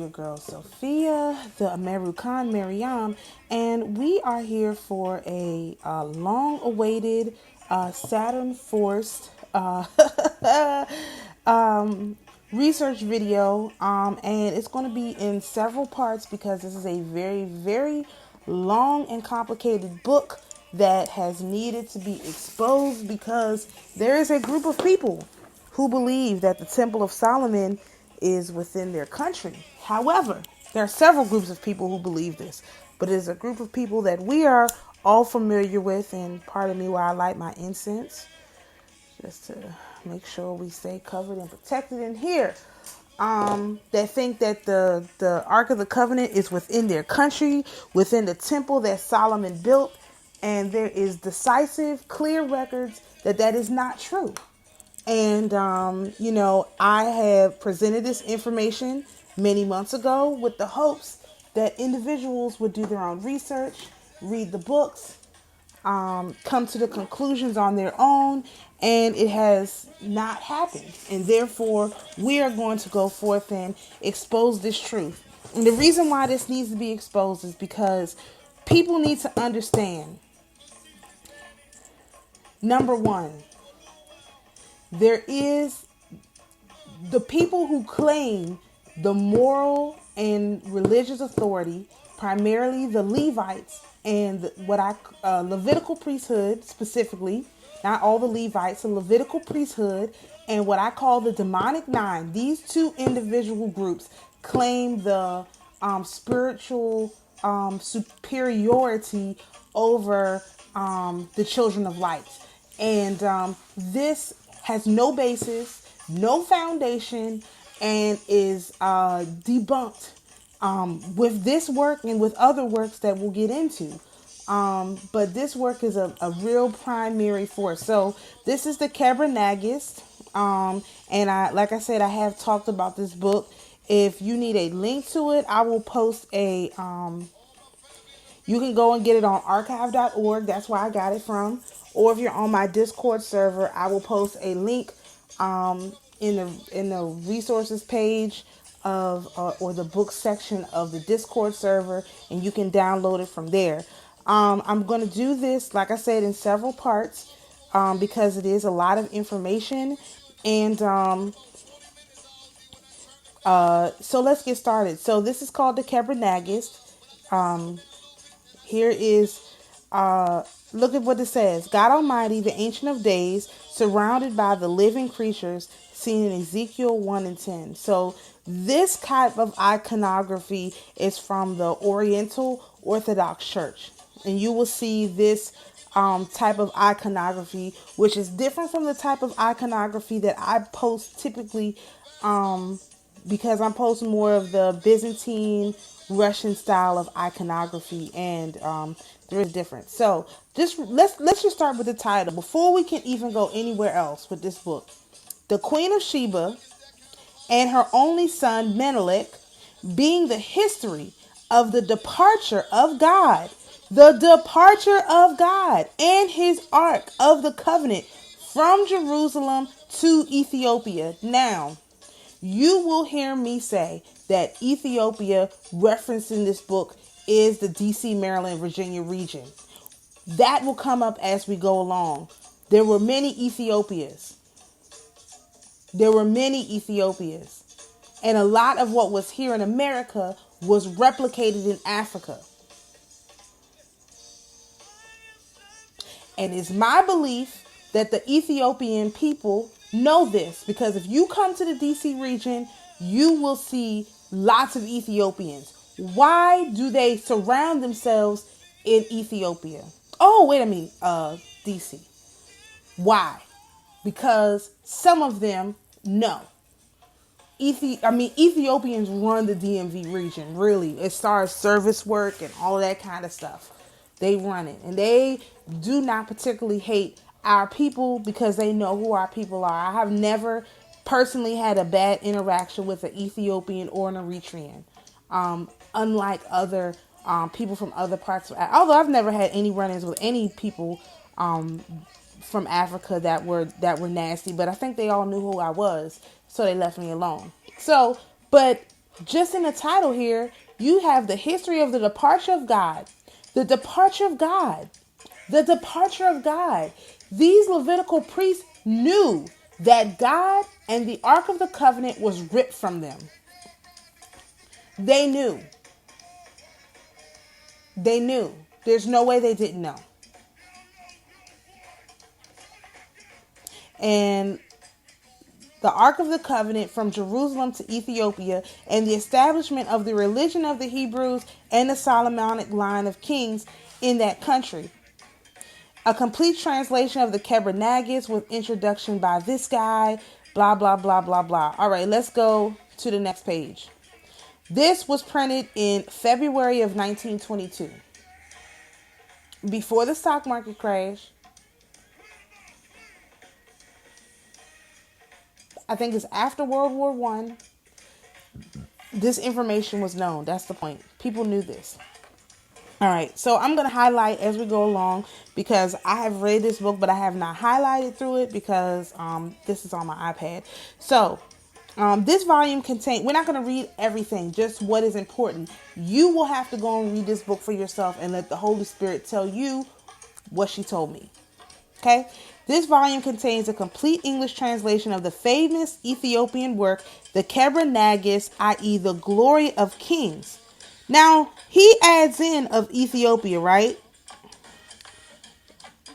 Your girl Sophia, the American Mariam, and we are here for a long-awaited Saturn forced research video, and it's going to be in several parts because this is a very, very long and complicated book that has needed to be exposed because there is a group of people who believe that the Temple of Solomon is within their country. However, there are several groups of people who believe this, but it is a group of people that we are all familiar with, and pardon me while I light my incense, just to make sure we stay covered and protected in here. That think that the Ark of the Covenant is within their country, within the temple that Solomon built, and there is decisive, clear records that that is not true. And, I have presented this information many months ago with the hopes that individuals would do their own research, read the books, come to the conclusions on their own, and it has not happened. And therefore, we are going to go forth and expose this truth. And the reason why this needs to be exposed is because people need to understand, number one, there is the people who claim the moral and religious authority, primarily the Levites and Levitical priesthood specifically, not all the Levites, the Levitical priesthood and what I call the demonic nine. These two individual groups claim the spiritual superiority over the children of light. And this has no basis, no foundation, and is debunked with this work and with other works that we'll get into. But this work is a real primary force. So this is the Kebra Nagast. And like I said, I have talked about this book. If you need a link to it, I will post a, you can go and get it on archive.org. That's where I got it from. Or if you're on my Discord server, I will post a link in the resources page of or the book section of the Discord server, and you can download it from there. I'm going to do this, like I said, in several parts because it is a lot of information. And so let's get started. So this is called the Kebra Nagast. Here is, look at what it says. God Almighty, the Ancient of Days, surrounded by the living creatures seen in Ezekiel 1 and 10. So this type of iconography is from the Oriental Orthodox Church. And you will see this type of iconography, which is different from the type of iconography that I post typically, because I'm posting more of the Byzantine Russian style of iconography, and there is difference. So let's just start with the title before we can even go anywhere else with this book. The Queen of Sheba and her only son Menelik, being the history of the departure of God and his Ark of the Covenant from Jerusalem to Ethiopia. Now, you will hear me say that Ethiopia referenced in this book is the DC, Maryland, Virginia region. That will come up as we go along. There were many Ethiopias. And a lot of what was here in America was replicated in Africa. And it's my belief that the Ethiopian people know this, because if you come to the DC region, you will see lots of Ethiopians. Why do they surround themselves in Ethiopia? Oh, wait a minute, DC. Why? Because some of them know. Ethiopians run the DMV region, really, as far as service work and all of that kind of stuff. They run it, and they do not particularly hate our people because they know who our people are. I have never personally had a bad interaction with an Ethiopian or an Eritrean, unlike other people from other parts of Africa. Although I've never had any run-ins with any people from Africa that were nasty, but I think they all knew who I was, so they left me alone. So, but just in the title here, you have the history of the departure of God. The departure of God. The departure of God. These Levitical priests knew that God and the Ark of the Covenant was ripped from them. They knew. They knew. There's no way they didn't know. And the Ark of the Covenant from Jerusalem to Ethiopia, and the establishment of the religion of the Hebrews and the Solomonic line of kings in that country. A complete translation of the Kebra Nagast with introduction by this guy, blah, blah, blah, blah, blah. All right, let's go to the next page. This was printed in February of 1922. Before the stock market crash. I think it's after World War I. This information was known. That's the point. People knew this. All right. So I'm going to highlight as we go along because I have read this book, but I have not highlighted through it because this is on my iPad. So this volume contains, we're not going to read everything, just what is important. You will have to go and read this book for yourself and let the Holy Spirit tell you what she told me. Okay. This volume contains a complete English translation of the famous Ethiopian work, the Kebra Nagast, i.e. the Glory of Kings. Now, he adds in of Ethiopia, right?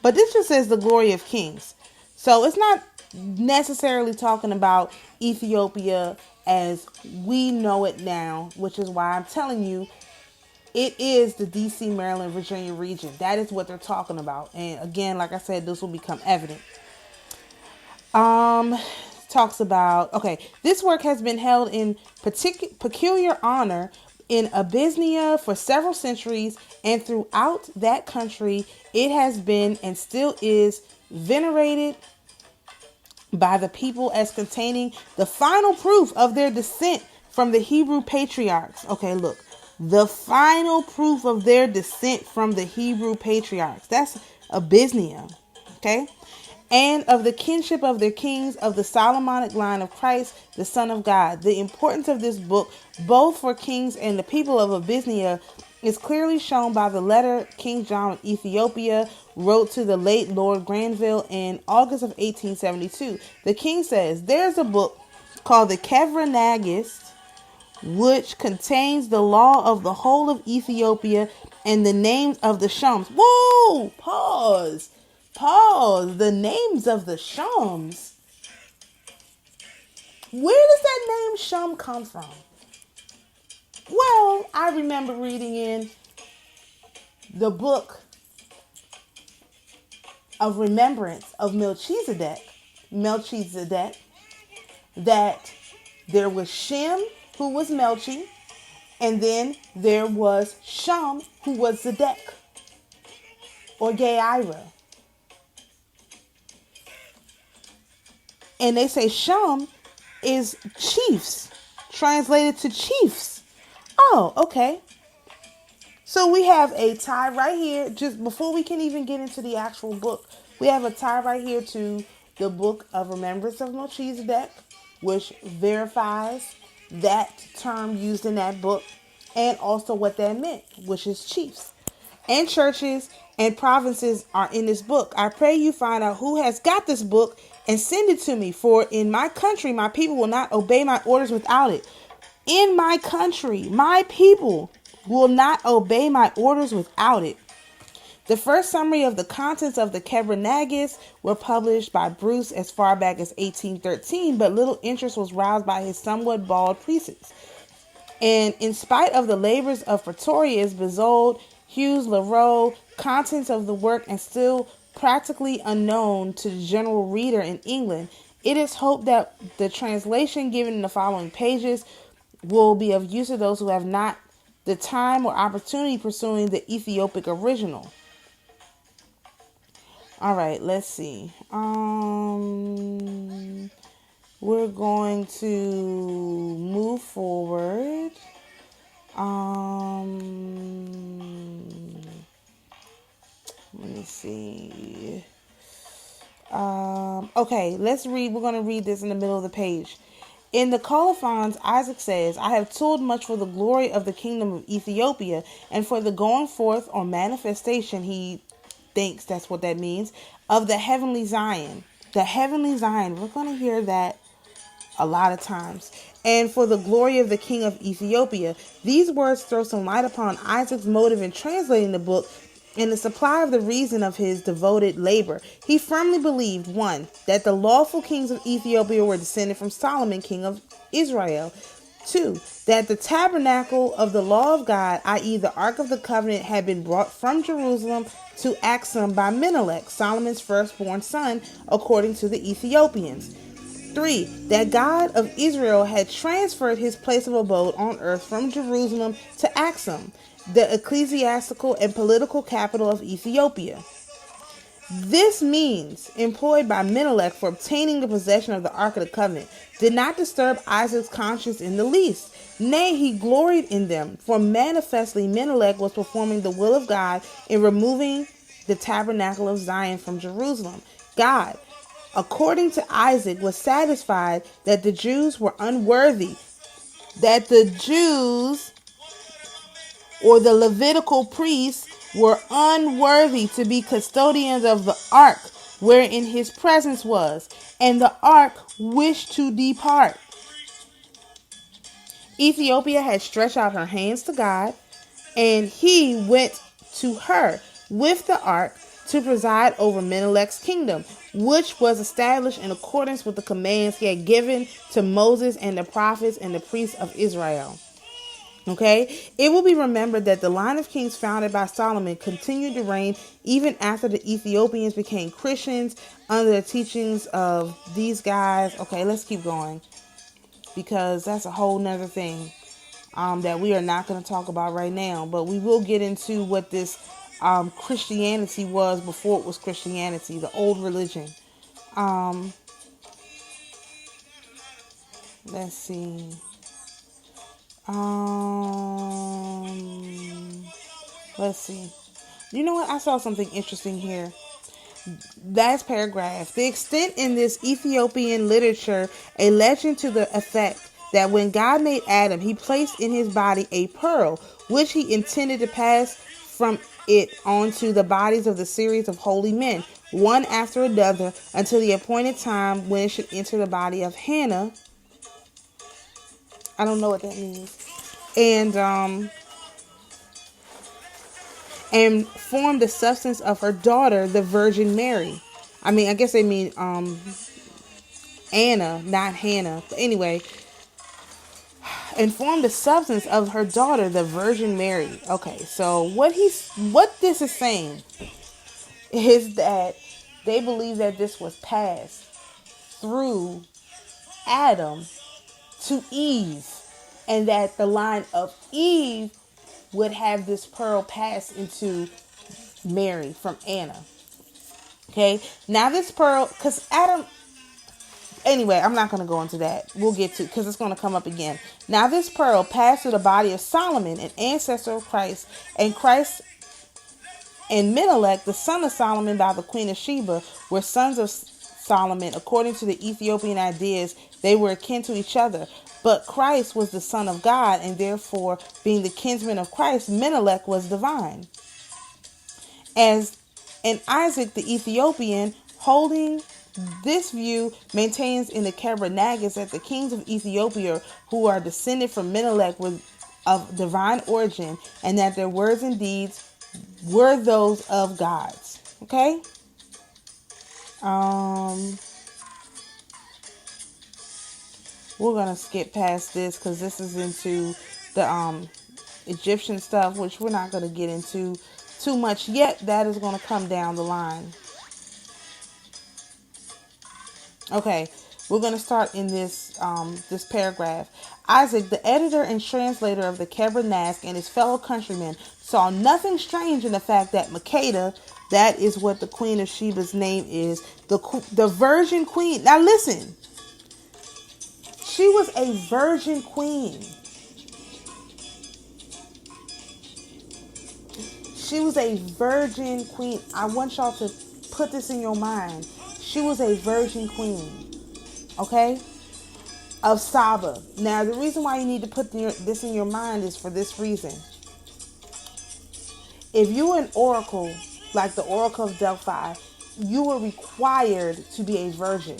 But this just says the Glory of Kings. So it's not necessarily talking about Ethiopia as we know it now, which is why I'm telling you, it is the DC, Maryland, Virginia region. That is what they're talking about. And again, like I said, this will become evident. Talks about, okay, this work has been held in peculiar honor in Abyssinia for several centuries, and throughout that country, it has been and still is venerated by the people as containing the final proof of their descent from the Hebrew patriarchs. Okay, look. The final proof of their descent from the Hebrew patriarchs. That's Abyssinia. Okay. And of the kinship of their kings of the Solomonic line of Christ, the Son of God. The importance of this book, both for kings and the people of Abyssinia, is clearly shown by the letter King John of Ethiopia wrote to the late Lord Granville in August of 1872. The king says, there's a book called the Kebra Nagast, which contains the law of the whole of Ethiopia and the names of the Shums. Whoa! Pause. The names of the Shums. Where does that name Shum come from? Well, I remember reading in the book of remembrance of Melchizedek, that there was Shem, who was Melchi, and then there was Shum, who was Zedek, or Geira. And they say Shum is chiefs, translated to chiefs. Oh, okay. So we have a tie right here, just before we can even get into the actual book, we have a tie right here to the book of remembrance of Melchizedek, which verifies that term used in that book and also what that meant, which is chiefs. And churches and provinces are in this book. I pray you find out who has got this book and send it to me, for in my country, my people will not obey my orders without it. In my country, my people will not obey my orders without it. The first summary of the contents of the Kebra Nagast were published by Bruce as far back as 1813, but little interest was roused by his somewhat bald precepts. And in spite of the labors of Pretorius, Bezold, Hughes, Leroux, contents of the work and still practically unknown to the general reader in England, it is hoped that the translation given in the following pages will be of use to those who have not the time or opportunity pursuing the Ethiopic original. All right, let's see. We're going to move forward. Let me see. Okay, let's read. We're going to read this in the middle of the page. In the colophons, Isaac says, I have toiled much for the glory of the kingdom of Ethiopia, and for the going forth or manifestation, he thinks that's what that means, of the heavenly Zion. The heavenly Zion, we're going to hear that a lot of times. And for the glory of the king of Ethiopia. These words throw some light upon Isaac's motive in translating the book and the supply of the reason of his devoted labor. He firmly believed, 1, that the lawful kings of Ethiopia were descended from Solomon, king of Israel. 2, that the tabernacle of the law of God, i.e. the Ark of the Covenant, had been brought from Jerusalem to Axum by Menelik, Solomon's firstborn son, according to the Ethiopians. 3, that God of Israel had transferred his place of abode on earth from Jerusalem to Axum, the ecclesiastical and political capital of Ethiopia. This means employed by Menelik for obtaining the possession of the Ark of the Covenant did not disturb Isaac's conscience in the least. Nay, he gloried in them, for manifestly Menelik was performing the will of God in removing the tabernacle of Zion from Jerusalem. God, according to Isaac, was satisfied that the Jews were unworthy, that the Jews or the Levitical priests were unworthy to be custodians of the ark wherein his presence was, and the ark wished to depart. Ethiopia had stretched out her hands to God, and he went to her with the ark to preside over Menelik's kingdom, which was established in accordance with the commands he had given to Moses and the prophets and the priests of Israel. Okay, it will be remembered that the line of kings founded by Solomon continued to reign even after the Ethiopians became Christians under the teachings of these guys. Okay, let's keep going, because that's a whole nother thing that we are not going to talk about right now. But we will get into what this Christianity was before it was Christianity, the old religion. Let's see. Let's see. You know what? I saw something interesting here. Last paragraph. The extent in this Ethiopian literature, a legend to the effect that when God made Adam, he placed in his body a pearl, which he intended to pass from it onto the bodies of the series of holy men, one after another, until the appointed time when it should enter the body of Hannah. I don't know what that means. And formed the substance of her daughter, the Virgin Mary. I mean, I guess they mean Anna, not Hannah. But anyway, and formed the substance of her daughter, the Virgin Mary. Okay, so what this is saying is that they believe that this was passed through Adam to Eve, and that the line of Eve would have this pearl pass into Mary from Anna. Okay, now this pearl, because Adam, anyway, I'm not going to go into that. We'll get to, because it's going to come up again. Now this pearl passed through the body of Solomon, an ancestor of Christ, and Christ and Menelik, the son of Solomon by the queen of Sheba, were sons of Solomon. According to the Ethiopian ideas, they were akin to each other. But Christ was the son of God, and therefore, being the kinsman of Christ, Menelik was divine. And Isaac the Ethiopian, holding this view, maintains in the Kebra Nagast that the kings of Ethiopia, who are descended from Menelik, were of divine origin, and that their words and deeds were those of gods. Okay? We're going to skip past this because this is into the Egyptian stuff, which we're not going to get into too much yet. That is going to come down the line. Okay, we're going to start in this this paragraph. Isaac, the editor and translator of the Kebra Nagast, and his fellow countrymen saw nothing strange in the fact that Makeda, that is what the Queen of Sheba's name is, the Virgin Queen. Now listen. She was a virgin queen. She was a virgin queen. I want y'all to put this in your mind. She was a virgin queen. Okay? of Saba. Now, the reason why you need to put this in your mind is for this reason. If you're an oracle, like the Oracle of Delphi, you were required to be a virgin.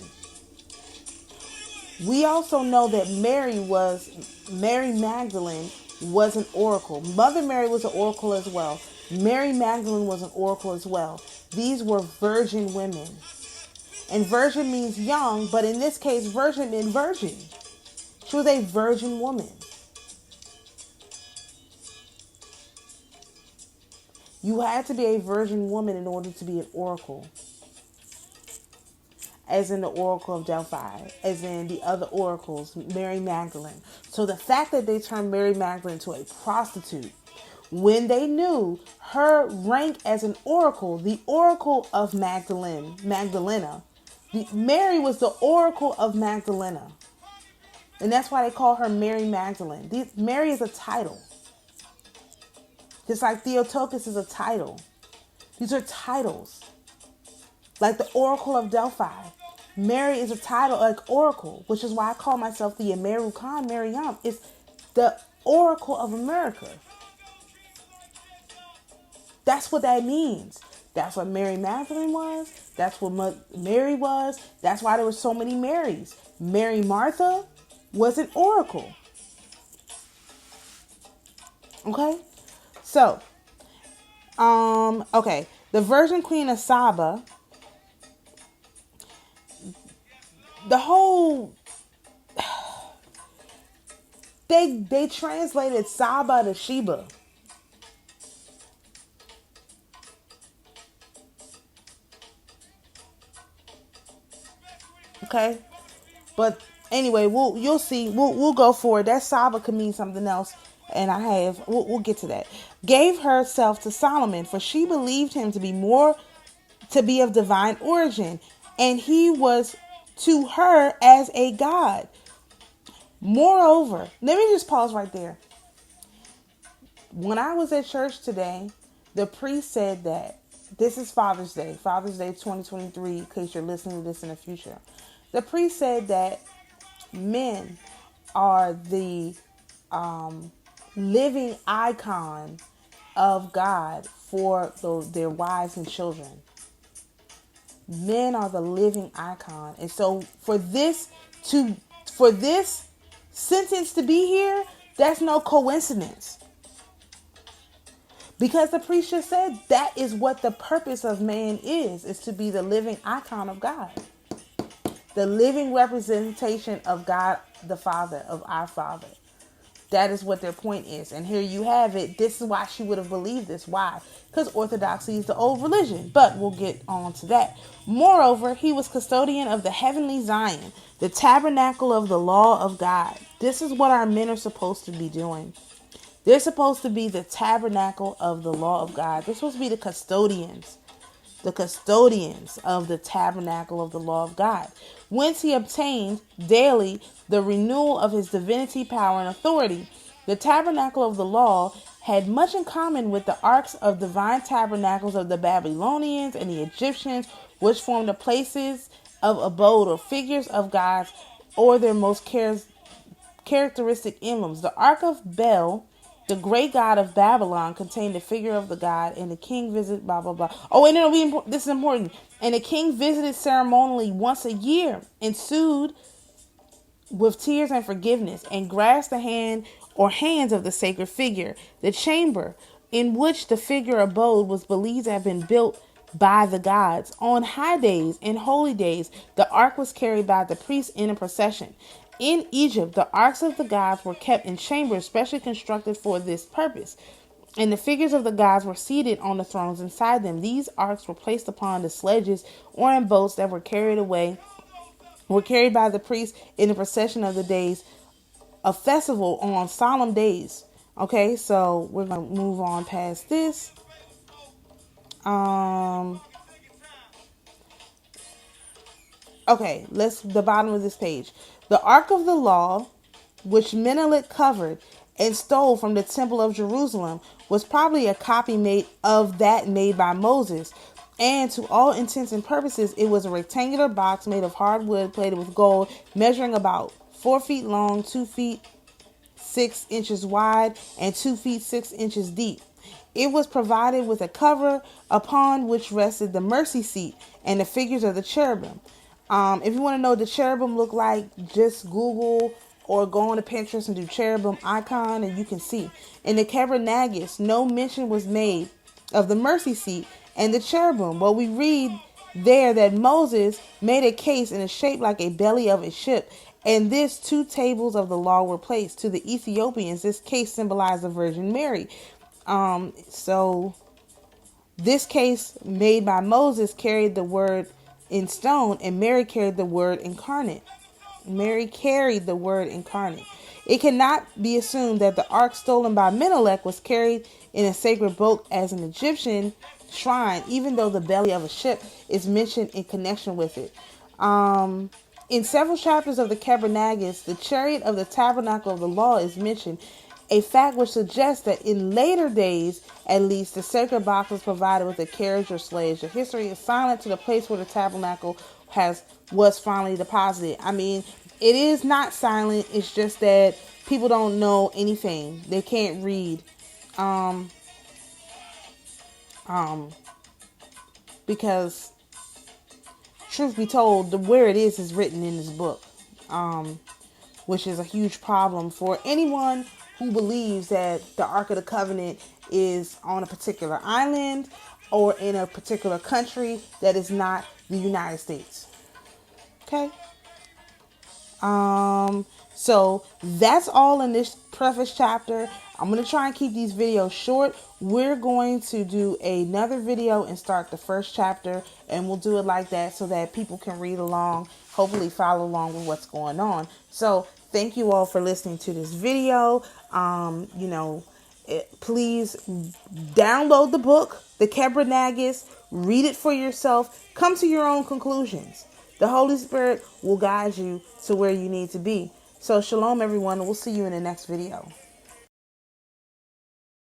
We also know that Mary Magdalene was an oracle. Mother Mary was an oracle as well. Mary Magdalene was an oracle as well. These were virgin women. And virgin means young, but in this case, virgin meant virgin. She was a virgin woman. You had to be a virgin woman in order to be an oracle. As in the Oracle of Delphi, as in the other oracles, Mary Magdalene. So the fact that they turned Mary Magdalene to a prostitute, when they knew her rank as an oracle, the Oracle of Magdalena, Mary was the Oracle of Magdalena. And that's why they call her Mary Magdalene. Mary is a title. Just like Theotokos is a title. These are titles. Like the Oracle of Delphi. Mary is a title like Oracle, which is why I call myself the Ameru Khan Maryam. It's the Oracle of America. That's what that means. That's what Mary Magdalene was. That's what Mary was. That's why there were so many Marys. Mary Martha was an oracle. Okay? So, okay. The Virgin Queen of Saba, the whole, they translated Saba to Sheba. Okay? But anyway, you'll see. We'll go for it. That Saba could mean something else. And we'll get to that. Gave herself to Solomon, for she believed him to be of divine origin, and he was to her as a god. Moreover, let me just pause right there. When I was at church today, the priest said that this is Father's Day 2023, in case you're listening to this in the future. The priest said that men are the living icon of God for their wives and children. Men are the living icon. And so for this sentence to be here, that's no coincidence. Because the priest just said that is what the purpose of man is to be the living icon of God. The living representation of God the Father, of our Father. That is what their point is. And here you have it. This is why she would have believed this. Why? Because orthodoxy is the old religion. But we'll get on to that. Moreover, he was custodian of the heavenly Zion, the tabernacle of the law of God. This is what our men are supposed to be doing. They're supposed to be the tabernacle of the law of God. They're supposed to be the custodians of the tabernacle of the law of God, whence he obtained daily the renewal of his divinity, power, and authority. The tabernacle of the law had much in common with the arks of divine tabernacles of the Babylonians and the Egyptians, which formed the places of abode or figures of gods or their most characteristic emblems. The Ark of Bel, the great god of Babylon, contained the figure of the god, and the king visited blah, blah, blah. Oh, and this is important. And the king visited ceremonially once a year, and sued with tears and forgiveness, and grasped the hand or hands of the sacred figure. The chamber in which the figure abode was believed to have been built by the gods. On high days and holy days, the ark was carried by the priests in a procession. In Egypt, the arks of the gods were kept in chambers specially constructed for this purpose, and the figures of the gods were seated on the thrones inside them. These arks were placed upon the sledges or in boats that were carried by the priests in the procession of the days of festival on solemn days. Okay, so we're going to move on past this. Okay, the bottom of this page. The Ark of the Law, which Menelik covered and stole from the Temple of Jerusalem, was probably a copy made by Moses. And to all intents and purposes, it was a rectangular box made of hardwood plated with gold, measuring about 4 feet long, 2 feet 6 inches wide, and 2 feet 6 inches deep. It was provided with a cover upon which rested the mercy seat and the figures of the cherubim. If you want to know what the cherubim look like, just Google or go on to Pinterest and do cherubim icon and you can see. In the Kebra Nagast, no mention was made of the mercy seat and the cherubim. Well, we read there that Moses made a case in a shape like a belly of a ship, and this 2 tables of the law were placed. To the Ethiopians, this case symbolized the Virgin Mary. So this case made by Moses carried the word in stone, and Mary carried the word incarnate. Mary carried the word incarnate. It cannot be assumed that the ark stolen by Menelik was carried in a sacred boat as an Egyptian shrine, even though the belly of a ship is mentioned in connection with it. In several chapters of the Kebra Nagast, the chariot of the tabernacle of the law is mentioned, a fact which suggests that in later days, at least, the sacred box was provided with a carriage or sledge. The history is silent to the place where the tabernacle was finally deposited. I mean, it is not silent. It's just that people don't know anything. They can't read. Because truth be told, where it is written in this book, which is a huge problem for anyone who believes that the Ark of the Covenant is on a particular island or in a particular country that is not the United States. Okay. So that's all in this preface chapter. I'm going to try and keep these videos short. We're going to do another video and start the first chapter, and we'll do it like that so that people can read along, hopefully follow along with what's going on. So thank you all for listening to this video. Please download the book, the Kebra Nagast, read it for yourself, come to your own conclusions. The Holy Spirit will guide you to where you need to be. So shalom, everyone. We'll see you in the next video.